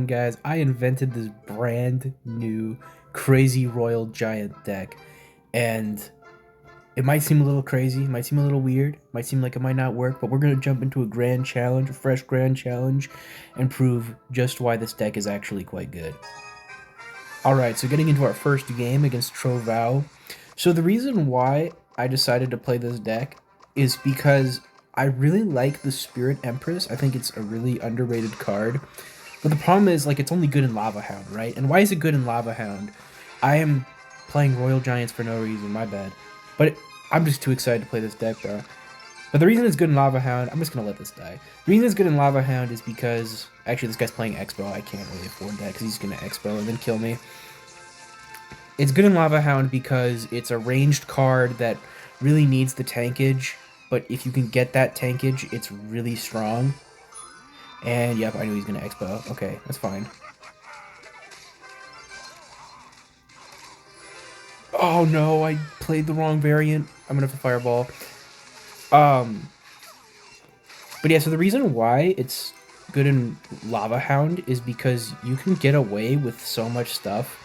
on, guys? I invented this brand new crazy royal giant deck, and it might seem a little crazy, might seem a little weird, might seem like it might not work, but we're gonna jump into a grand challenge, a fresh grand challenge, and prove just why this deck is actually quite good. Alright, so getting into our first game against Trovao. So the reason why I decided to play this deck is because I really like the Spirit Empress. I think it's a really underrated card. But the problem is, like, it's only good in Lava Hound, right? And why is it good in Lava Hound? I am playing Royal Giants for no reason, my bad. But I'm just too excited to play this deck, bro. But the reason it's good in Lava Hound, I'm just going to let this die. The reason it's good in Lava Hound is because, actually this guy's playing xbow, I can't really afford that because he's going to xbow and then kill me. It's good in Lava Hound because it's a ranged card that really needs the tankage, but if you can get that tankage, it's really strong. And yep, I knew he's going to xbow. Okay, that's fine. Oh no, I played the wrong variant. I'm going to have to fireball. But yeah, so the reason why it's good in Lava Hound is because you can get away with so much stuff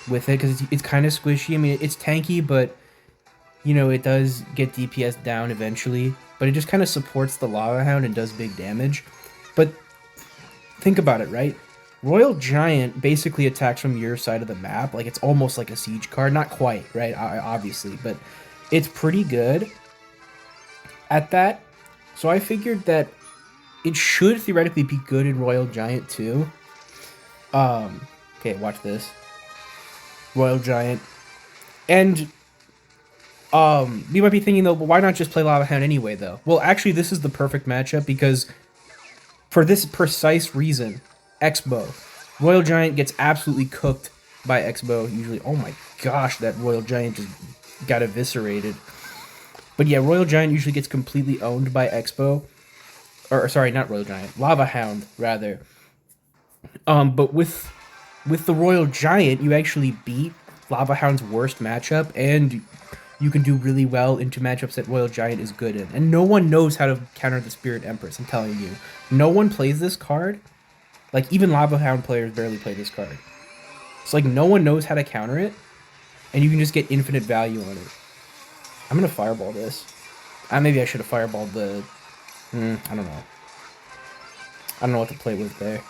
with it, because it's kind of squishy. I mean, it's tanky, but, you know, it does get DPS down eventually. But it just kind of supports the Lava Hound and does big damage. But think about it, right? Royal Giant basically attacks from your side of the map. Like, it's almost like a siege card. Not quite, right? Obviously, but it's pretty good at that. So I figured that it should theoretically be good in Royal Giant too. Okay, watch this. Royal Giant. And you might be thinking though, well, why not just play Lava Hound anyway though? Well, actually this is the perfect matchup because for this precise reason, xbow. Royal Giant gets absolutely cooked by xbow usually. Oh my gosh, that Royal Giant just got eviscerated. But yeah, Royal Giant usually gets completely owned by xbow. Or sorry, not Royal Giant, Lava Hound rather. But with the Royal Giant, you actually beat Lava Hound's worst matchup, and you can do really well into matchups that Royal Giant is good in. And no one knows how to counter the Spirit Empress, I'm telling you. No one plays this card. Like, even Lava Hound players barely play this card. It's like no one knows how to counter it, and you can just get infinite value on it. I'm gonna fireball this. Maybe I should have fireballed the... I don't know. I don't know what to play with there.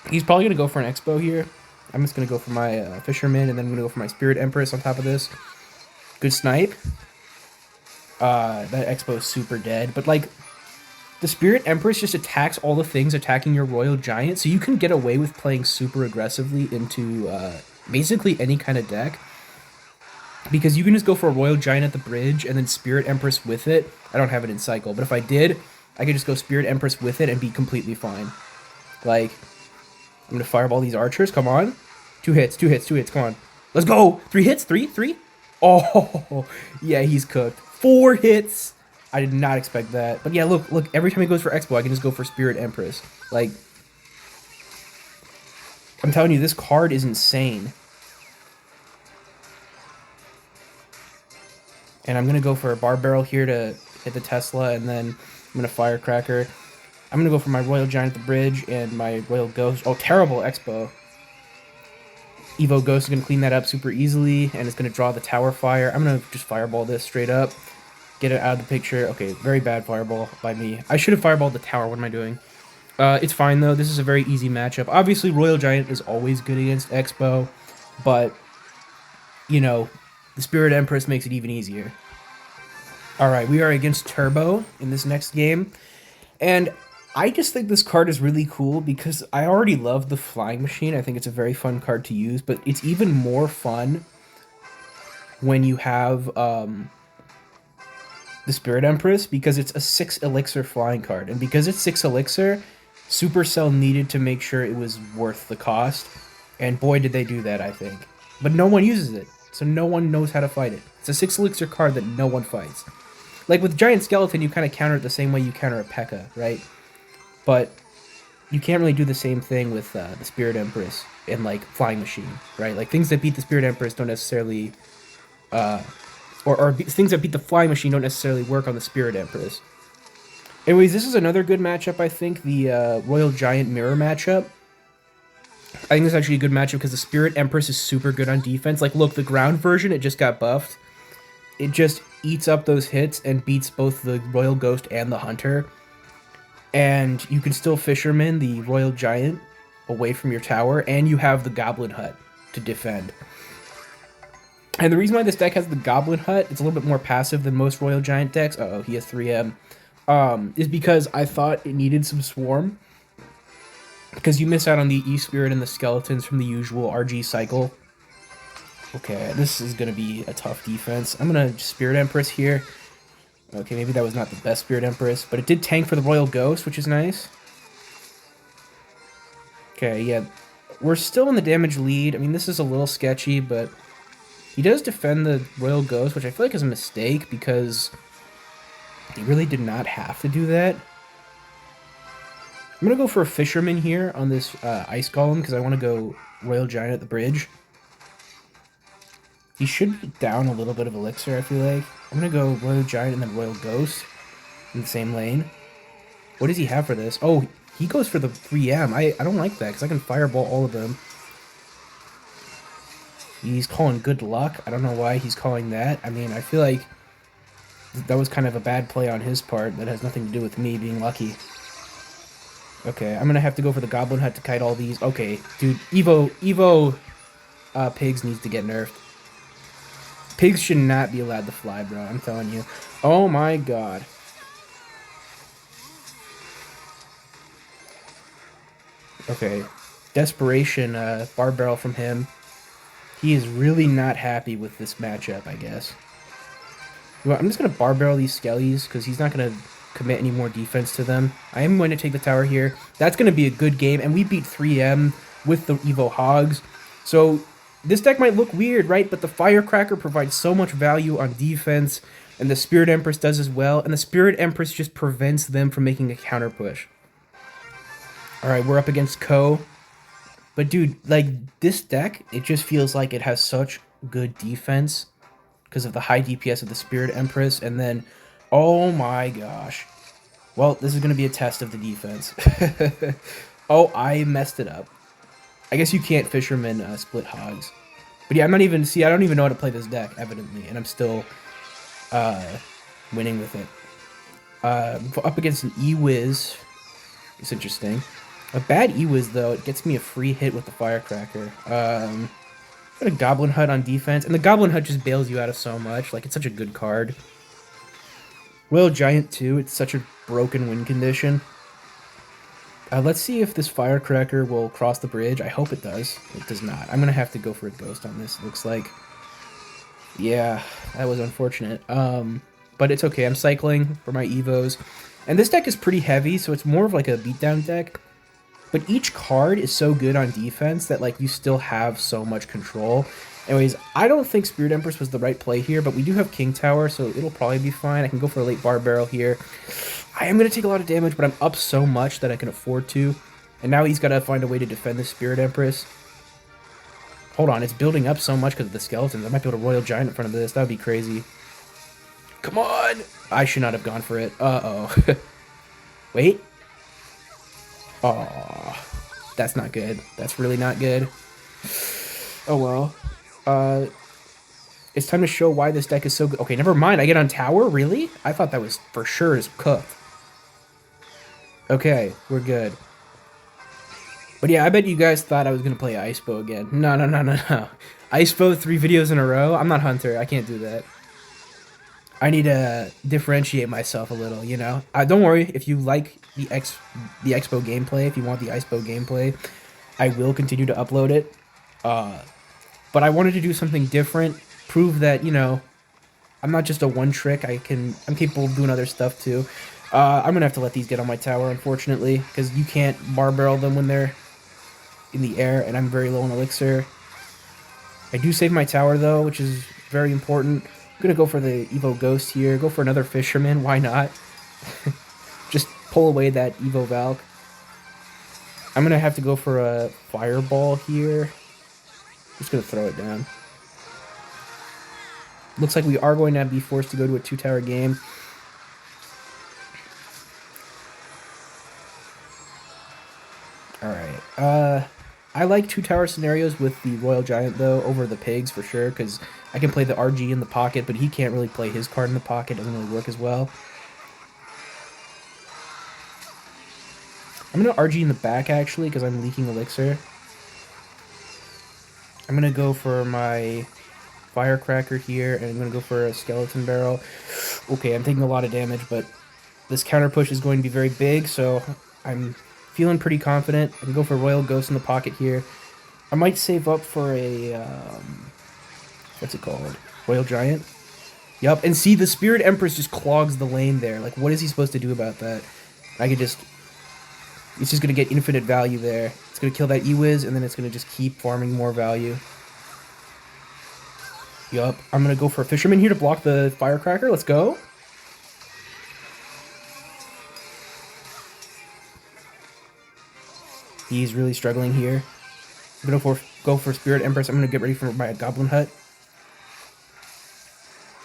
He's probably going to go for an xbow here. I'm just going to go for my Fisherman, and then I'm going to go for my Spirit Empress on top of this. Good snipe. That xbow is super dead. But, like, the Spirit Empress just attacks all the things attacking your Royal Giant, so you can get away with playing super aggressively into basically any kind of deck. Because you can just go for a Royal Giant at the bridge, and then Spirit Empress with it. I don't have it in cycle, but if I did, I could just go Spirit Empress with it and be completely fine. Like, I'm going to fireball these archers. Come on. 2 hits, 2 hits, 2 hits. Come on. Let's go. 3 hits? 3? Oh, yeah, he's cooked. 4 hits. I did not expect that. But yeah, look. Every time he goes for xbow, I can just go for Spirit Empress. Like, I'm telling you, this card is insane. And I'm going to go for a Bar Barrel here to hit the Tesla, and then I'm going to Firecracker. I'm going to go for my Royal Giant at the bridge and my Royal Ghost. Oh, terrible Expo. Evo Ghost is going to clean that up super easily, and it's going to draw the Tower Fire. I'm going to just Fireball this straight up. Get it out of the picture. Okay, very bad Fireball by me. I should have Fireballed the Tower. What am I doing? It's fine, though. This is a very easy matchup. Obviously, Royal Giant is always good against Expo, but, you know, the Spirit Empress makes it even easier. Alright, we are against Turbo in this next game. And I just think this card is really cool because I already love the Flying Machine. I think it's a very fun card to use, but it's even more fun when you have the Spirit Empress because it's a 6 elixir flying card. And because it's 6 elixir, Supercell needed to make sure it was worth the cost. And boy, did they do that, I think. But no one uses it. So no one knows how to fight it. It's a 6 elixir card that no one fights. Like with Giant Skeleton, you kind of counter it the same way you counter a P.E.K.K.A, right? But you can't really do the same thing with the Spirit Empress and like Flying Machine, right? Like things that beat the Spirit Empress don't necessarily, or things that beat the Flying Machine don't necessarily work on the Spirit Empress. Anyways, this is another good matchup, I think. The Royal Giant Mirror matchup. I think this is actually a good matchup because the Spirit Empress is super good on defense. Like, look, the ground version, it just got buffed. It just eats up those hits and beats both the Royal Ghost and the Hunter. And you can still Fisherman the Royal Giant away from your tower, and you have the Goblin Hut to defend. And the reason why this deck has the Goblin Hut, it's a little bit more passive than most Royal Giant decks. Uh-oh, he has 3M. Is because I thought it needed some Swarm. Because you miss out on the E-Spirit and the Skeletons from the usual RG cycle. Okay, this is going to be a tough defense. I'm going to Spirit Empress here. Okay, maybe that was not the best Spirit Empress, but it did tank for the Royal Ghost, which is nice. Okay, yeah, we're still in the damage lead. I mean, this is a little sketchy, but he does defend the Royal Ghost, which I feel like is a mistake because he really did not have to do that. I'm going to go for a Fisherman here on this Ice Golem because I want to go Royal Giant at the bridge. He should be down a little bit of Elixir, I feel like. I'm going to go Royal Giant and then Royal Ghost in the same lane. What does he have for this? Oh, he goes for the 3M. I don't like that because I can Fireball all of them. He's calling good luck. I don't know why he's calling that. I mean, I feel like that was kind of a bad play on his part. That has nothing to do with me being lucky. Okay, I'm going to have to go for the Goblin Hut to kite all these. Okay, dude, Evo Pigs needs to get nerfed. Pigs should not be allowed to fly, bro. I'm telling you. Oh my god. Okay. Desperation bar barrel from him. He is really not happy with this matchup, I guess. I'm just going to bar barrel these skellies because he's not going to commit any more defense to them. I am going to take the tower here. That's going to be a good game, and we beat 3M with the Evo Hogs. So this deck might look weird, right? But the Firecracker provides so much value on defense, and the Spirit Empress does as well, and the Spirit Empress just prevents them from making a counter push. Alright, we're up against Ko. But dude, like, this deck, it just feels like it has such good defense because of the high DPS of the Spirit Empress, and then, oh my gosh. Well, this is going to be a test of the defense. Oh, I messed it up. I guess you can't Fisherman split Hogs. But yeah, I don't even know how to play this deck, evidently, and I'm still winning with it. Up against an E-Wiz. It's interesting. A bad E-Wiz, though, it gets me a free hit with the Firecracker. Got a Goblin Hut on defense, and the Goblin Hut just bails you out of so much. Like, it's such a good card. Royal Giant, too. It's such a broken win condition. Let's see if this Firecracker will cross the bridge. I hope it does. It does not. I'm going to have to go for a Ghost on this, it looks like. Yeah, that was unfortunate. But it's okay. I'm cycling for my Evos. And this deck is pretty heavy, so it's more of like a beatdown deck. But each card is so good on defense that, like, you still have so much control. Anyways, I don't think Spirit Empress was the right play here, but we do have King Tower, so it'll probably be fine. I can go for a late Bar Barrel here. I am going to take a lot of damage, but I'm up so much that I can afford to. And now he's got to find a way to defend the Spirit Empress. Hold on, it's building up so much because of the skeletons. I might be able to Royal Giant in front of this. That would be crazy. Come on! I should not have gone for it. Uh-oh. Wait. Aw, that's not good. That's really not good. Oh well. It's time to show why this deck is so good. Okay, never mind. I get on tower? Really? I thought that was for sure is cooked. Okay, we're good. But yeah, I bet you guys thought I was going to play Icebow again. No, no, no, no, no. Icebow 3 videos in a row? I'm not Hunter. I can't do that. I need to differentiate myself a little, you know? Don't worry, if you like the Expo gameplay, if you want the Icebow gameplay, I will continue to upload it. But I wanted to do something different, prove that, you know, I'm not just a one-trick, I'm capable of doing other stuff too. I'm gonna have to let these get on my tower, unfortunately, because you can't bar barrel them when they're in the air, and I'm very low on elixir. I do save my tower, though, which is very important. I'm gonna go for the Evo Ghost here. Go for another Fisherman. Why not? Just pull away that Evo Valk. I'm gonna have to go for a Fireball here. Just gonna throw it down. Looks like we are going to be forced to go to a 2-tower game. Alright. I like two tower scenarios with the Royal Giant, though, over the pigs for sure, because I can play the RG in the pocket, but he can't really play his card in the pocket. Doesn't really work as well. I'm going to RG in the back, actually, because I'm leaking elixir. I'm going to go for my firecracker here, and I'm going to go for a skeleton barrel. Okay, I'm taking a lot of damage, but this counter push is going to be very big, so I'm feeling pretty confident. I can go for Royal Ghost in the pocket here. I might save up for a, what's it called? Royal Giant? Yup, and see, the Spirit Empress just clogs the lane there. Like, what is he supposed to do about that? I could just... It's just going to get infinite value there. It's going to kill that E-Wiz, and then it's going to just keep farming more value. Yup, I'm going to go for a Fisherman here to block the Firecracker. Let's go. He's really struggling here. I'm going to go for Spirit Empress. I'm going to get ready for my Goblin Hut.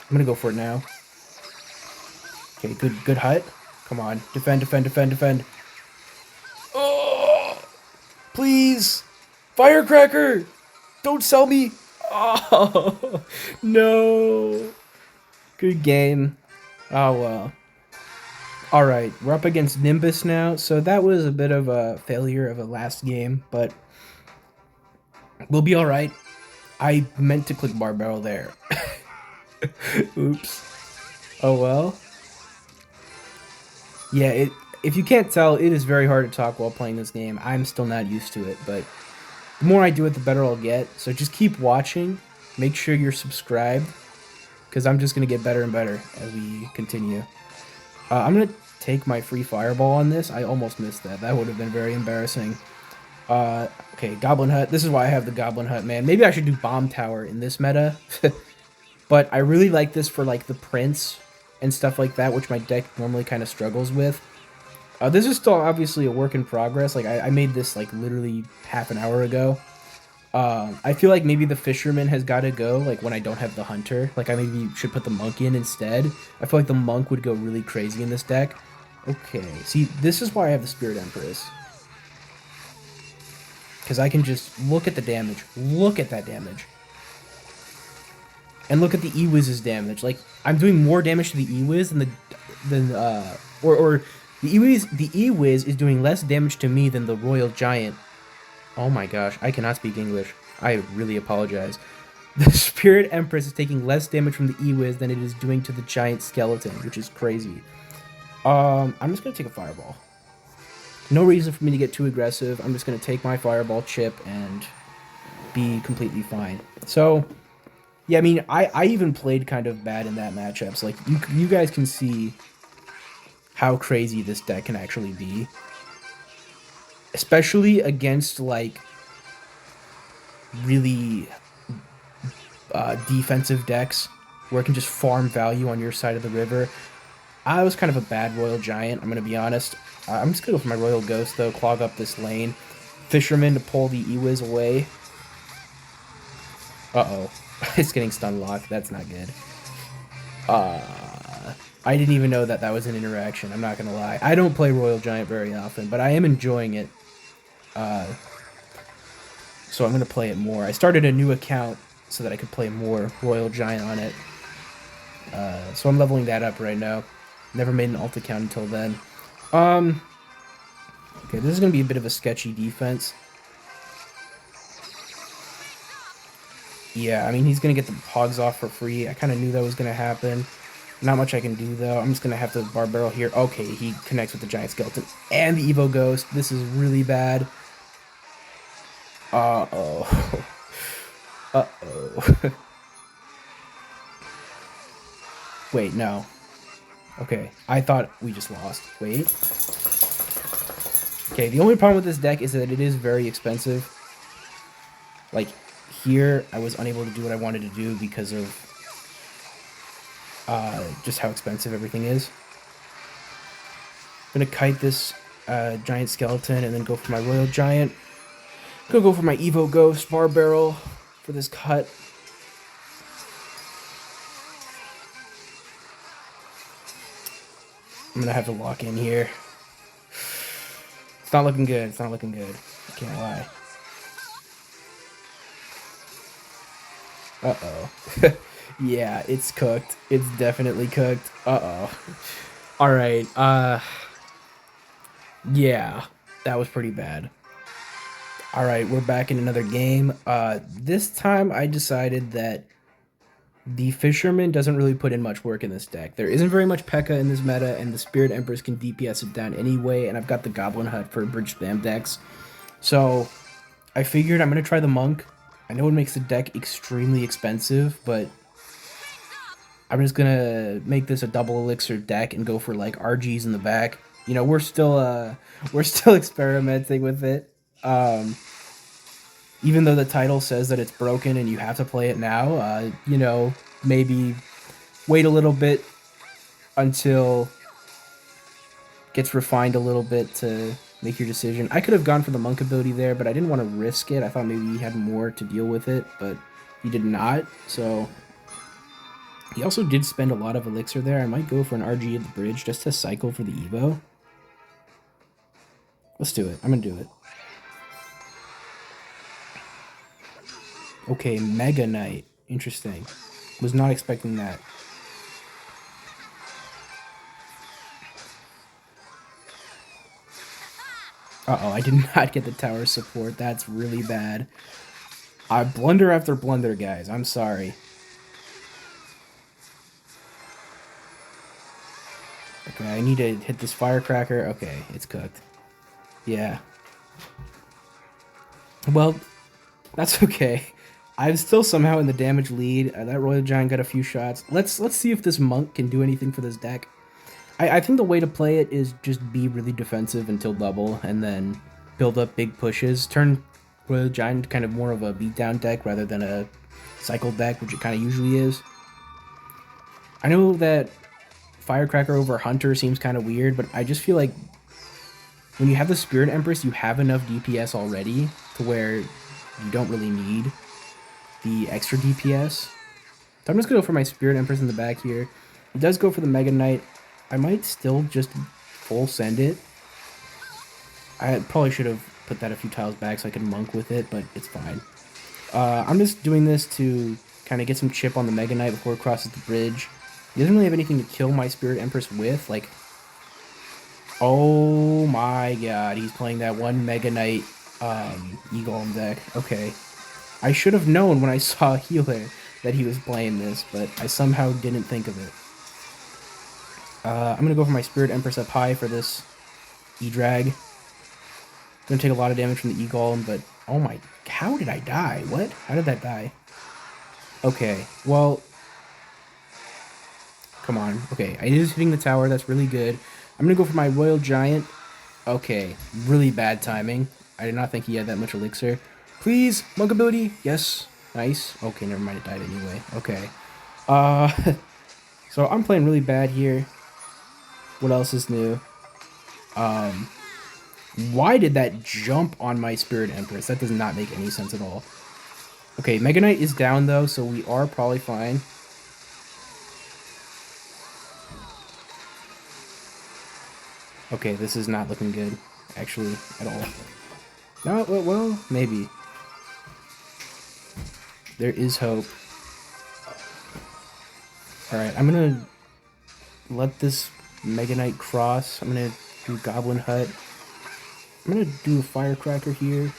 I'm going to go for it now. Okay, good hut. Come on. Defend, defend, defend, defend. Oh! Please! Firecracker! Don't sell me! Oh! No! Good game. Oh, well. Alright, we're up against Nimbus now, so that was a bit of a failure of a last game, but we'll be alright. I meant to click bar barrel there. Oops. Oh well. Yeah, if you can't tell, it is very hard to talk while playing this game. I'm still not used to it, but the more I do it, the better I'll get. So just keep watching. Make sure you're subscribed, because I'm just going to get better and better as we continue. I'm going to take my free fireball on this. I almost missed that. That would have been very embarrassing. Okay, Goblin Hut. This is why I have the Goblin Hut, man. Maybe I should do Bomb Tower in this meta. But I really like this for, like, the Prince and stuff like that, which my deck normally kind of struggles with. This is still obviously a work in progress. Like, I made this, like, literally half an hour ago. I feel like maybe the Fisherman has got to go, like, when I don't have the Hunter. Like, I maybe should put the Monk in instead. I feel like the Monk would go really crazy in this deck. Okay, see, this is why I have the Spirit Empress. Because I can just look at the damage. Look at that damage. And look at the E-Wiz's damage. Like, I'm doing more damage to the E-Wiz than the E-Wiz is doing less damage to me than the Royal Giant. Oh my gosh, I cannot speak English. I really apologize. The Spirit Empress is taking less damage from the E-Wiz than it is doing to the Giant Skeleton, which is crazy. I'm just gonna take a Fireball. No reason for me to get too aggressive. I'm just gonna take my Fireball chip and be completely fine. So, yeah, I mean, I even played kind of bad in that matchup. So, like, you guys can see how crazy this deck can actually be. Especially against, like, really defensive decks where it can just farm value on your side of the river. I was kind of a bad Royal Giant, I'm going to be honest. I'm just going to go for my Royal Ghost, though, clog up this lane. Fisherman to pull the E-Wiz away. Uh-oh. It's getting stun locked. That's not good. I didn't even know that that was an interaction. I'm not going to lie. I don't play Royal Giant very often, but I am enjoying it. So I'm going to play it more. I started a new account so that I could play more Royal Giant on it. So I'm leveling that up right now. Never made an alt account until then. Okay, this is going to be a bit of a sketchy defense. Yeah, I mean, he's going to get the hogs off for free. I kind of knew that was going to happen. Not much I can do, though. I'm just going to have to bar barrel here. Okay, he connects with the Giant Skeleton and the Evo Ghost. This is really bad. Uh-oh. Uh-oh. Wait, no. Okay, I thought we just lost. Wait. Okay, the only problem with this deck is that it is very expensive. Like, here, I was unable to do what I wanted to do because of just how expensive everything is. I'm gonna kite this Giant Skeleton and then go for my Royal Giant. I'm gonna go for my Evo Ghost bar barrel for this cut. I'm gonna have to lock in here. It's not looking good. It's not looking good. I can't lie. Uh-oh. Yeah, it's cooked. It's definitely cooked. Uh-oh. All right. Yeah, that was pretty bad. All right, we're back in another game. This time I decided that the Fisherman doesn't really put in much work in this deck. There isn't very much P.E.K.K.A in this meta, and the Spirit Empress can DPS it down anyway, and I've got the Goblin Hut for bridge spam decks. So I figured I'm going to try the Monk. I know it makes the deck extremely expensive, but I'm just going to make this a double elixir deck and go for like RGs in the back. You know, we're still experimenting with it. Even though the title says that it's broken and you have to play it now, you know, maybe wait a little bit until it gets refined a little bit to make your decision. I could have gone for the monk ability there, but I didn't want to risk it. I thought maybe he had more to deal with it, but he did not. So he also did spend a lot of elixir there. I might go for an RG at the bridge just to cycle for the Evo. Let's do it. I'm going to do it. Okay, Mega Knight. Interesting. Was not expecting that. Uh-oh, I did not get the tower support. That's really bad. Blunder after blunder, guys. I'm sorry. Okay, I need to hit this firecracker. Okay, it's cooked. Yeah. Well, that's okay. I'm still somehow in the damage lead. That Royal Giant got a few shots. Let's see if this Monk can do anything for this deck. I think the way to play it is just be really defensive until double, and then build up big pushes. Turn Royal Giant kind of more of a beatdown deck rather than a cycle deck, which it kind of usually is. I know that Firecracker over Hunter seems kind of weird, but I just feel like when you have the Spirit Empress, you have enough DPS already to where you don't really need the extra DPS. So I'm just going to go for my Spirit Empress in the back here. It does go for the Mega Knight. I might still just full send it. I probably should have put that a few tiles back so I could monk with it, but it's fine. I'm just doing this to kind of get some chip on the Mega Knight before it crosses the bridge. He doesn't really have anything to kill my Spirit Empress with. Like, oh my god, he's playing that one Mega Knight E-Golem deck. Okay. I should have known when I saw Healer that he was playing this, but I somehow didn't think of it. I'm going to go for my Spirit Empress up high for this E-Drag. Going to take a lot of damage from the E-Golem, but oh my, how did I die? What? How did that die? Okay, well, come on. Okay, it is hitting the tower. That's really good. I'm going to go for my Royal Giant. Okay, really bad timing. I did not think he had that much elixir. Please, monk ability. Yes, nice. Okay, never mind. It died anyway. Okay. So I'm playing really bad here. What else is new? Why did that jump on my Spirit Empress? That does not make any sense at all. Okay, Mega Knight is down though, so we are probably fine. Okay, this is not looking good, actually, at all. No, well, maybe. There is hope. Alright, I'm gonna let this Mega Knight cross. I'm gonna do Goblin Hut. I'm gonna do a Firecracker here.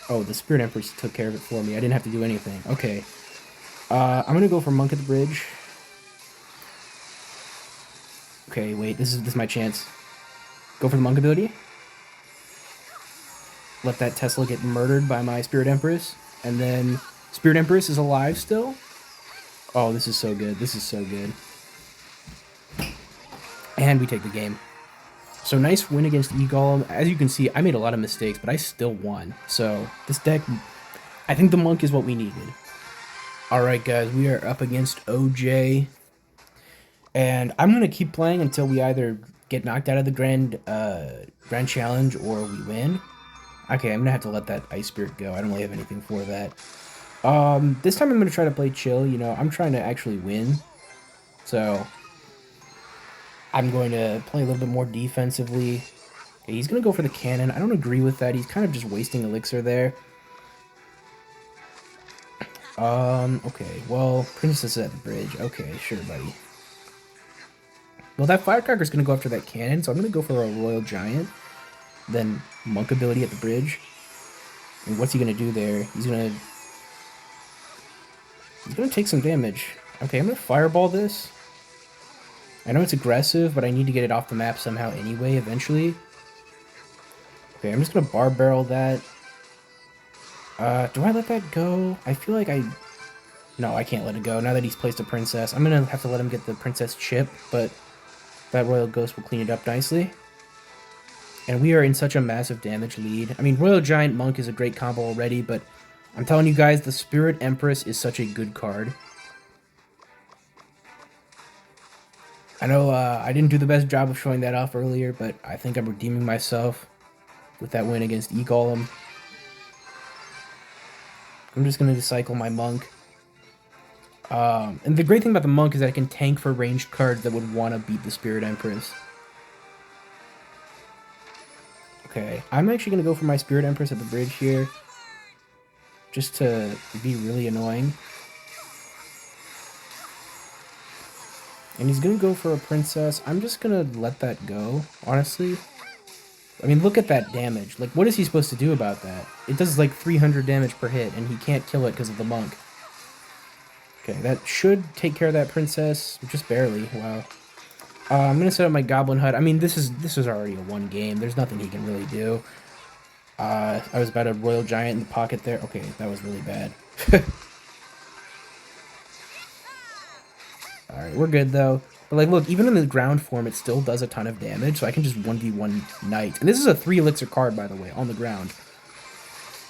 Oh, the Spirit Empress took care of it for me. I didn't have to do anything. Okay. I'm gonna go for Monk at the bridge. Okay, wait, this is my chance. Go for the Monk ability. Let that Tesla get murdered by my Spirit Empress. And then Spirit Empress is alive still. Oh, this is so good. This is so good. And we take the game. So nice win against E-Golem. As you can see, I made a lot of mistakes, but I still won. So this deck, I think the Monk is what we needed. Alright guys, we are up against OJ. And I'm going to keep playing until we either get knocked out of the Grand Challenge or we win. Okay, I'm going to have to let that Ice Spirit go. I don't really have anything for that. This time I'm going to try to play chill. You know, I'm trying to actually win. So I'm going to play a little bit more defensively. Okay, he's gonna go for the cannon. I don't agree with that. He's kind of just wasting elixir there. Okay, well, Princess is at the bridge. Okay, sure, buddy. Well, that Firecracker's gonna go after that cannon, so I'm gonna go for a Royal Giant. Then Monk ability at the bridge. And what's he gonna do there? He's gonna take some damage. Okay, I'm gonna Fireball this. I know it's aggressive, but I need to get it off the map somehow anyway, eventually. Okay, I'm just gonna Bar Barrel that. Do I let that go? I feel like I... No, I can't let it go. Now that he's placed a Princess, I'm gonna have to let him get the Princess chip, but that Royal Ghost will clean it up nicely. And we are in such a massive damage lead. I mean, Royal Giant Monk is a great combo already, but I'm telling you guys, the Spirit Empress is such a good card. I know I didn't do the best job of showing that off earlier, but I think I'm redeeming myself with that win against E-Golem. I'm just going to cycle my Monk. And the great thing about the Monk is that it can tank for ranged cards that would want to beat the Spirit Empress. Okay, I'm actually going to go for my Spirit Empress at the bridge here. Just to be really annoying. And he's going to go for a Princess. I'm just going to let that go, honestly. I mean, look at that damage. Like, what is he supposed to do about that? It does, like, 300 damage per hit, and he can't kill it because of the Monk. Okay, that should take care of that Princess. Just barely. Wow. I'm going to set up my Goblin Hut. I mean, this is already a one game. There's nothing he can really do. I was about a Royal Giant in the pocket there. Okay, that was really bad. Alright, we're good, though. But, like, look, even in the ground form, it still does a ton of damage, so I can just 1v1 Knight. And this is a 3 elixir card, by the way, on the ground.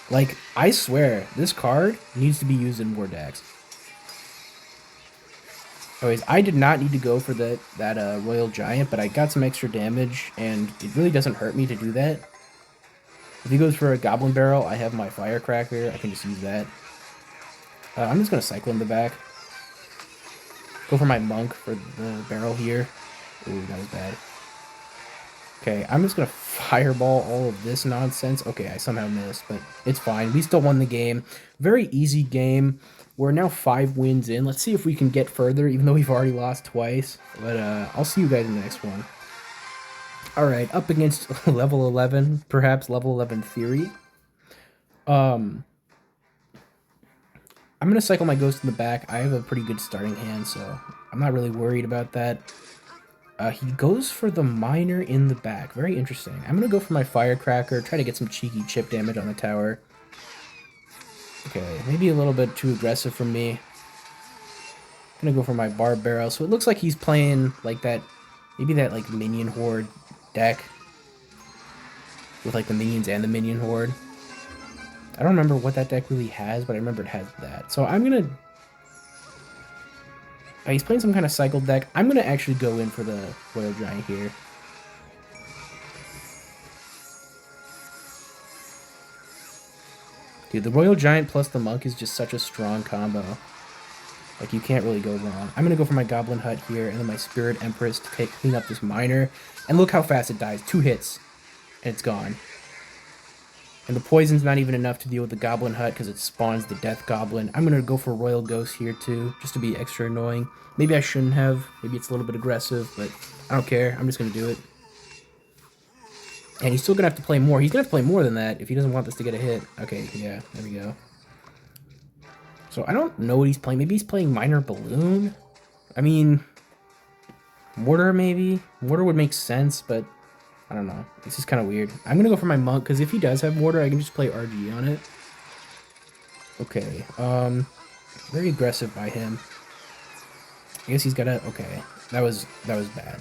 Like, I swear, this card needs to be used in more decks. Anyways, I did not need to go for that Royal Giant, but I got some extra damage, and it really doesn't hurt me to do that. If he goes for a Goblin Barrel, I have my Firecracker. I can just use that. I'm just going to cycle in the back. Go for my Monk for the barrel here. Ooh, that was bad. Okay, I'm just going to Fireball all of this nonsense. Okay, I somehow missed, but it's fine. We still won the game. Very easy game. We're now 5 wins in. Let's see if we can get further, even though we've already lost twice. But I'll see you guys in the next one. Alright, up against level 11, perhaps level 11 Theory. I'm going to cycle my Ghost in the back. I have a pretty good starting hand, so I'm not really worried about that. He goes for the Miner in the back. Very interesting. I'm going to go for my Firecracker, try to get some cheeky chip damage on the tower. Okay, maybe a little bit too aggressive for me. I'm going to go for my Barb Barrel. So it looks like he's playing like that, maybe that like Minion Horde deck. With like the Minions and the Minion Horde. I don't remember what that deck really has, but I remember it has that. So I'm going to... he's playing some kind of cycle deck. I'm going to actually go in for the Royal Giant here. Dude, the Royal Giant plus the Monk is just such a strong combo. Like, you can't really go wrong. I'm going to go for my Goblin Hut here, and then my Spirit Empress to clean up this Miner. And look how fast it dies. 2 hits, and it's gone. And the poison's not even enough to deal with the Goblin Hut because it spawns the Death Goblin. I'm going to go for Royal Ghost here too, just to be extra annoying. Maybe I shouldn't have. Maybe it's a little bit aggressive, but I don't care. I'm just going to do it. And he's still going to have to play more. He's going to have to play more than that if he doesn't want this to get a hit. Okay, yeah, there we go. So I don't know what he's playing. Maybe he's playing Minor Balloon? I mean, Mortar maybe? Mortar would make sense, but... I don't know. This is kind of weird. I'm going to go for my Monk, because if he does have Mortar, I can just play RG on it. Okay. Very aggressive by him. I guess he's got to... Okay. That was bad.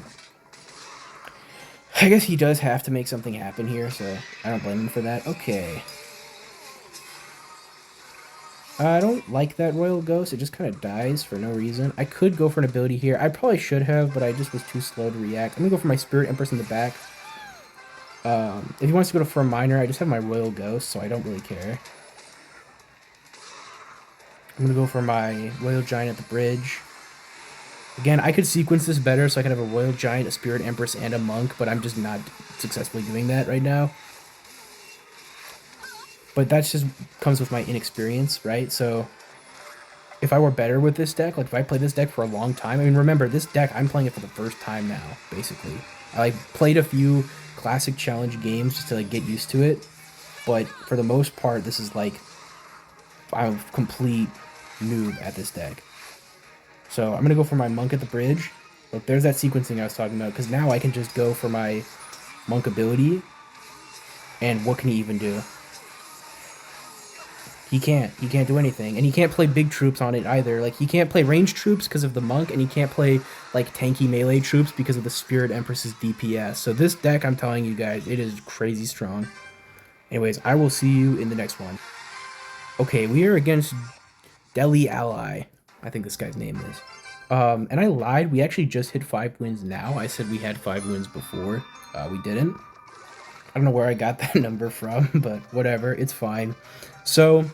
I guess he does have to make something happen here, so I don't blame him for that. Okay. I don't like that Royal Ghost. It just kind of dies for no reason. I could go for an ability here. I probably should have, but I just was too slow to react. I'm going to go for my Spirit Empress in the back. If he wants to go for a Miner, I just have my Royal Ghost, so I don't really care. I'm going to go for my Royal Giant at the bridge. Again, I could sequence this better so I could have a Royal Giant, a Spirit Empress, and a Monk, but I'm just not successfully doing that right now. But that's just comes with my inexperience, right? So if I were better with this deck, like if I played this deck for a long time, I mean, remember, this deck, I'm playing it for the first time now, basically. I like played a few classic challenge games just to like get used to it, but for the most part, this is like I'm a complete noob at this deck. So I'm gonna go for my Monk at the bridge. Look, there's that sequencing I was talking about, because now I can just go for my Monk ability, and what can he even do? He can't. He can't do anything. And he can't play big troops on it either. Like, he can't play ranged troops because of the Monk, and he can't play, like, tanky melee troops because of the Spirit Empress's DPS. So this deck, I'm telling you guys, it is crazy strong. Anyways, I will see you in the next one. Okay, we are against Delhi Ally. I think this guy's name is. And I lied. We actually just hit 5 wins now. I said we had 5 wins before. We didn't. I don't know where I got that number from, but whatever. It's fine. So...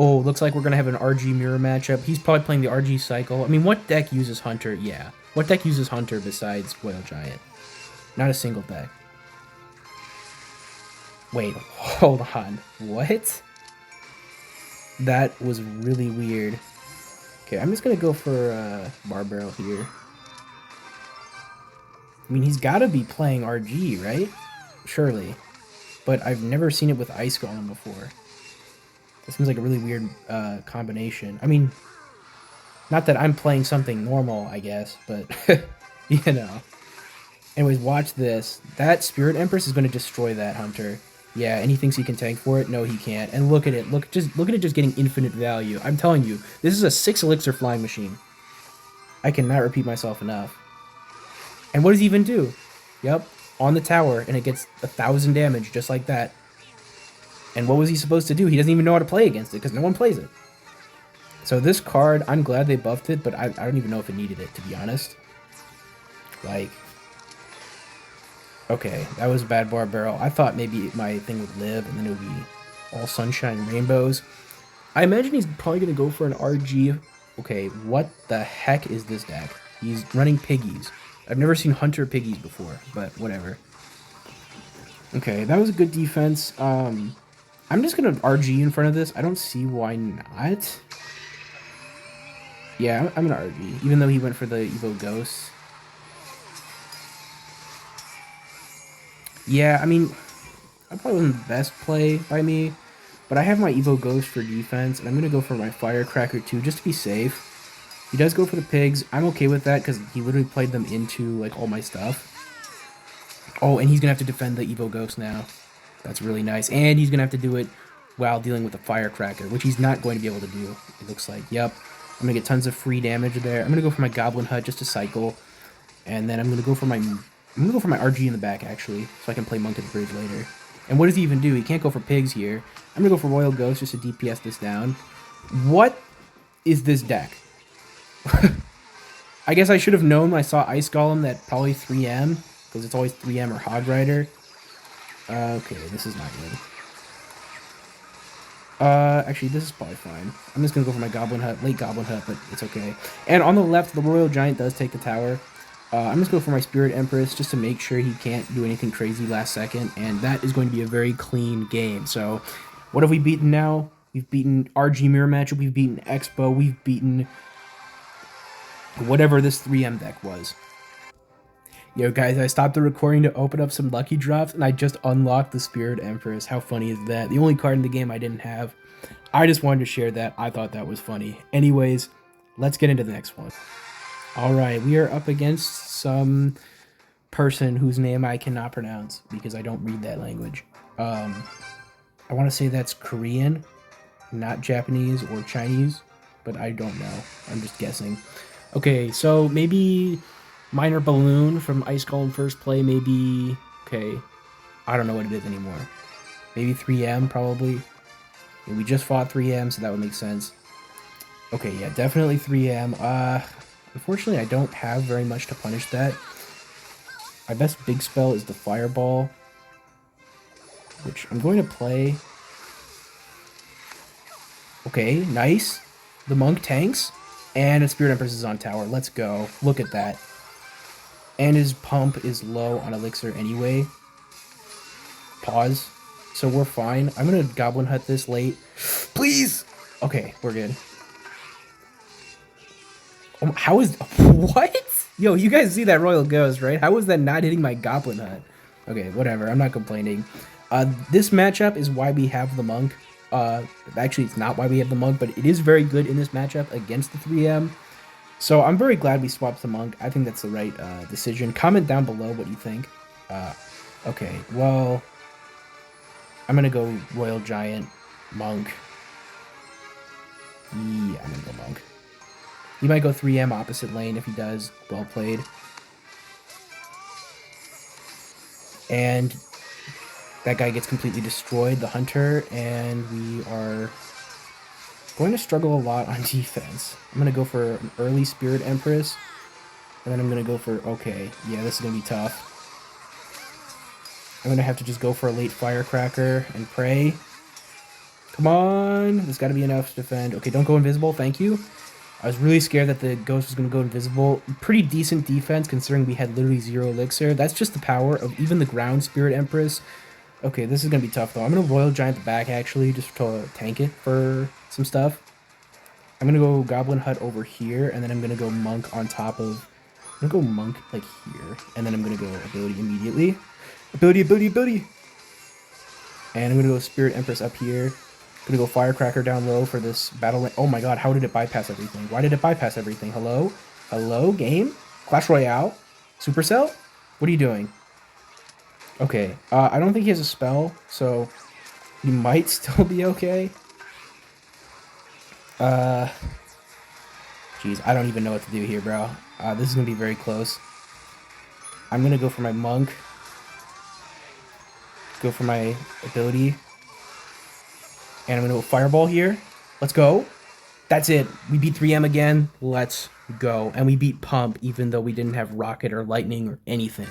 oh, looks like we're going to have an RG mirror matchup. He's probably playing the RG cycle. I mean, what deck uses Hunter? Yeah. What deck uses Hunter besides Royal Giant? Not a single deck. Wait, hold on. What? That was really weird. Okay, I'm just going to go for Bar Barrel here. I mean, he's got to be playing RG, right? Surely. But I've never seen it with Ice Golem before. That seems like a really weird combination. I mean, not that I'm playing something normal, I guess, but, you know. Anyways, watch this. That Spirit Empress is going to destroy that Hunter. Yeah, and he thinks he can tank for it. No, he can't. And look at it. Look at it just getting infinite value. I'm telling you, this is a 6 elixir flying machine. I cannot repeat myself enough. And what does he even do? Yep, on the tower, and it gets 1,000 damage just like that. And what was he supposed to do? He doesn't even know how to play against it because no one plays it. So this card, I'm glad they buffed it, but I don't even know if it needed it, to be honest. Like, okay, that was a bad Bar Barrel. I thought maybe my thing would live and then it would be all sunshine and rainbows. I imagine he's probably going to go for an RG. Okay, what the heck is this deck? He's running Piggies. I've never seen Hunter Piggies before, but whatever. Okay, that was a good defense. I'm just going to RG in front of this. I don't see why not. Yeah, I'm going to RG, even though he went for the Evo Ghost. Yeah, I mean, that probably wasn't the best play by me, but I have my Evo Ghost for defense, and I'm going to go for my Firecracker too, just to be safe. He does go for the pigs. I'm okay with that, because he literally played them into, like, all my stuff. Oh, and he's going to have to defend the Evo Ghost now. That's really nice. And he's going to have to do it while dealing with the Firecracker, which he's not going to be able to do, it looks like. Yep. I'm going to get tons of free damage there. I'm going to go for my Goblin Hut just to cycle. And then I'm going to go for my RG in the back, actually, so I can play Monk at the bridge later. And what does he even do? He can't go for pigs here. I'm going to go for Royal Ghost just to DPS this down. What is this deck? I guess I should have known when I saw Ice Golem that probably 3M, because it's always 3M or Hog Rider. Okay, this is not good. Actually, this is probably fine. I'm just gonna go for my Goblin Hut, late Goblin Hut, but it's okay. And on the left, the Royal Giant does take the tower. I'm just going for my Spirit Empress just to make sure he can't do anything crazy last second, and that is going to be a very clean game. So, what have we beaten now? We've beaten RG Mirror Matchup, we've beaten xbow, we've beaten whatever this 3M deck was. Yo guys, I stopped the recording to open up some lucky drops, and I just unlocked the Spirit Empress. How funny is that? The only card in the game I didn't have. I just wanted to share that. I thought that was funny. Anyways, let's get into the next one. Alright, we are up against some person whose name I cannot pronounce because I don't read that language. I want to say that's Korean, not Japanese or Chinese, but I don't know. I'm just guessing. Okay, so maybe Minor Balloon from Ice Golem First Play, maybe... okay, I don't know what it is anymore. Maybe 3M, probably. Yeah, we just fought 3M, so that would make sense. Okay, yeah, definitely 3M. Unfortunately, I don't have very much to punish that. My best big spell is the Fireball, which I'm going to play. Okay, nice. The Monk tanks, And his Spirit Empress is on tower. Let's go. Look at that. And his pump is low on elixir anyway. Pause. So we're fine. I'm gonna Goblin Hut this late. Please! Okay, we're good. How is... What? Yo, you guys see that Royal Ghost, right? How is that not hitting my Goblin Hut? Okay, whatever. I'm not complaining. This matchup is why we have the Monk. Actually, it's not why we have the Monk, but it is very good in this matchup against the 3M. So I'm very glad we swapped the Monk. I think that's the right decision. Comment down below what you think. Okay, well... I'm gonna go Royal Giant, Monk. Yeah, I'm gonna go Monk. He might go 3M opposite lane. If he does, well played. And that guy gets completely destroyed, the Hunter, and we are going to struggle a lot on defense. I'm going to go for an early Spirit Empress, and then I'm going to go for, okay, yeah, this is going to be tough. I'm going to have to just go for a late Firecracker and pray. Come on, there's got to be enough to defend. Okay, don't go invisible, thank you. I was really scared that the Ghost was going to go invisible. Pretty decent defense considering we had literally 0 elixir. That's just the power of even the ground Spirit Empress. Okay, this is going to be tough though. I'm going to Royal Giant the back actually just to tank it for some stuff. I'm going to go Goblin Hut over here and then I'm going to go Monk on top of... I'm going to go Monk like here and then I'm going to go Ability immediately. Ability, ability, ability! And I'm going to go Spirit Empress up here. I'm gonna go Firecracker down low for this battle. Oh my god, how did it bypass everything? Why did it bypass everything? Hello? Hello, game? Clash Royale? Supercell? What are you doing? Okay, I don't think he has a spell, so he might still be okay. Jeez, I don't even know what to do here, bro. This is gonna be very close. I'm gonna go for my Monk. Go for my ability. And I'm going to go Fireball here. Let's go. That's it. We beat 3M again. Let's go. And we beat Pump, even though we didn't have Rocket or Lightning or anything.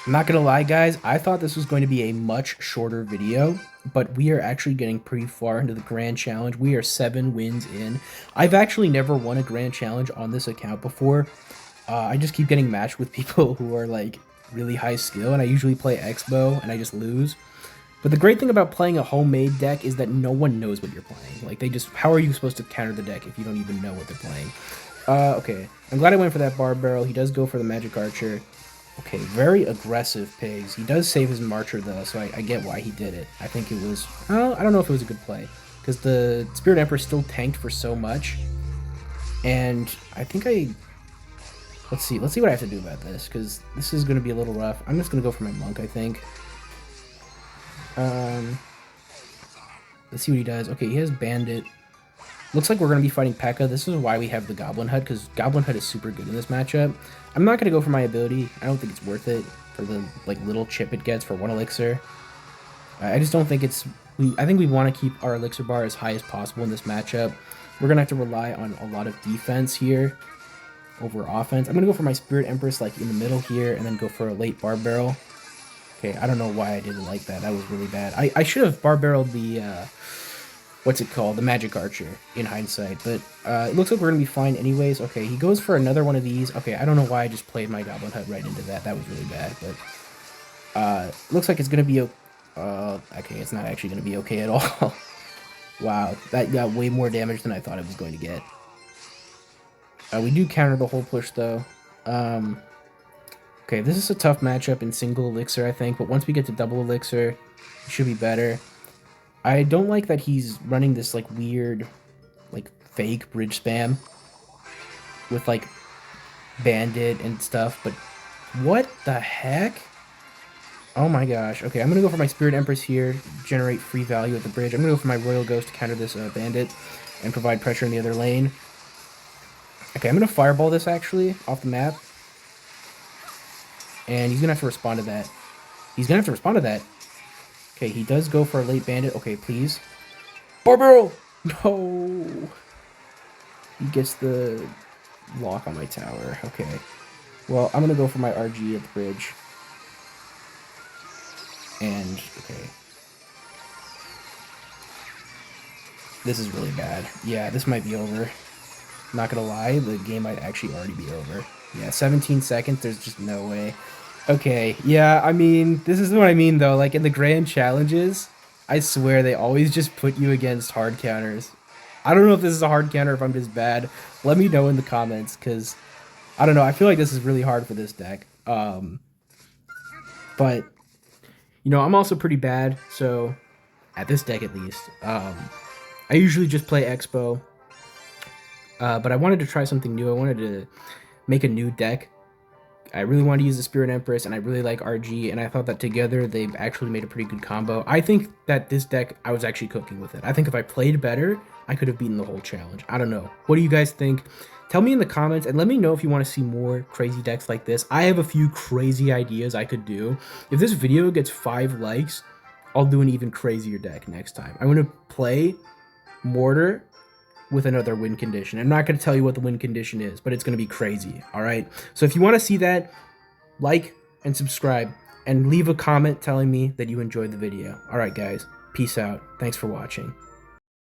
I'm not going to lie, guys. I thought this was going to be a much shorter video, but we are actually getting pretty far into the Grand Challenge. We are 7 wins in. I've actually never won a Grand Challenge on this account before. I just keep getting matched with people who are, like, really high skill, and I usually play xbow, and I just lose. But the great thing about playing a homemade deck is that no one knows what you're playing. Like, they just... How are you supposed to counter the deck if you don't even know what they're playing? Okay. I'm glad I went for that Barb Barrel. He does go for the Magic Archer. Okay, very aggressive pigs. He does save his Marcher, though, so I get why he did it. I think it was... I don't know if it was a good play. Because the Spirit Empress still tanked for so much. And I think I... Let's see what I have to do about this, because this is going to be a little rough. I'm just going to go for my Monk, I think. Let's see what he does. Okay, he has Bandit. Looks like we're going to be fighting P.E.K.K.A. This is why we have the Goblin Hut, because Goblin Hut is super good in this matchup. I'm not going to go for my ability. I don't think it's worth it for the like little chip it gets for 1 elixir. I just don't think it's... I think we want to keep our elixir bar as high as possible in this matchup. We're going to have to rely on a lot of defense here over offense. I'm going to go for my Spirit Empress like in the middle here, and then go for a late Barb Barrel. Okay, I don't know why I didn't like that. That was really bad. I should have Barbarreled the, what's it called? The Magic Archer, in hindsight. But it looks like we're going to be fine anyways. Okay, he goes for another one of these. Okay, I don't know why I just played my Goblin Hut right into that. That was really bad. But looks like it's going to be... okay, it's not actually going to be okay at all. Wow, that got way more damage than I thought it was going to get. We do counter the whole push, though. Okay, this is a tough matchup in single elixir, I think, but once we get to double elixir, it should be better. I don't like that he's running this, like, weird, like, fake bridge spam with, like, Bandit and stuff, but what the heck? Oh my gosh. Okay, I'm gonna go for my Spirit Empress here, generate free value at the bridge. I'm gonna go for my Royal Ghost to counter this Bandit and provide pressure in the other lane. Okay, I'm gonna Fireball this, actually, off the map. And he's gonna have to respond to that. He's gonna have to respond to that. Okay, he does go for a late Bandit. Okay, please. Barbarrel! No! He gets the lock on my tower. Okay. Well, I'm gonna go for my RG at the bridge. And, okay. This is really bad. Yeah, this might be over. Not gonna lie, the game might actually already be over. Yeah, 17 seconds, there's just no way. Okay, yeah, I mean, this is what I mean though. Like in the grand challenges, I swear they always just put you against hard counters. I don't know if this is a hard counter or if I'm just bad. Let me know in the comments, because I don't know. I feel like this is really hard for this deck. But I'm also pretty bad, so at this deck at least. I usually just play xbow, but I wanted to try something new. I wanted to make a new deck. I really wanted to use the Spirit Empress, and I really like RG, and I thought that together they've actually made a pretty good combo. I think that this deck, I was actually cooking with it. I think if I played better, I could have beaten the whole challenge. I don't know. What do you guys think? Tell me in the comments, and let me know if you want to see more crazy decks like this. I have a few crazy ideas I could do. If this video gets 5 likes, I'll do an even crazier deck next time. I'm going to play Mortar with another win condition. I'm not going to tell you what the win condition is, but it's going to be crazy, all right? So if you want to see that, like and subscribe, and leave a comment telling me that you enjoyed the video. All right, guys, peace out. Thanks for watching.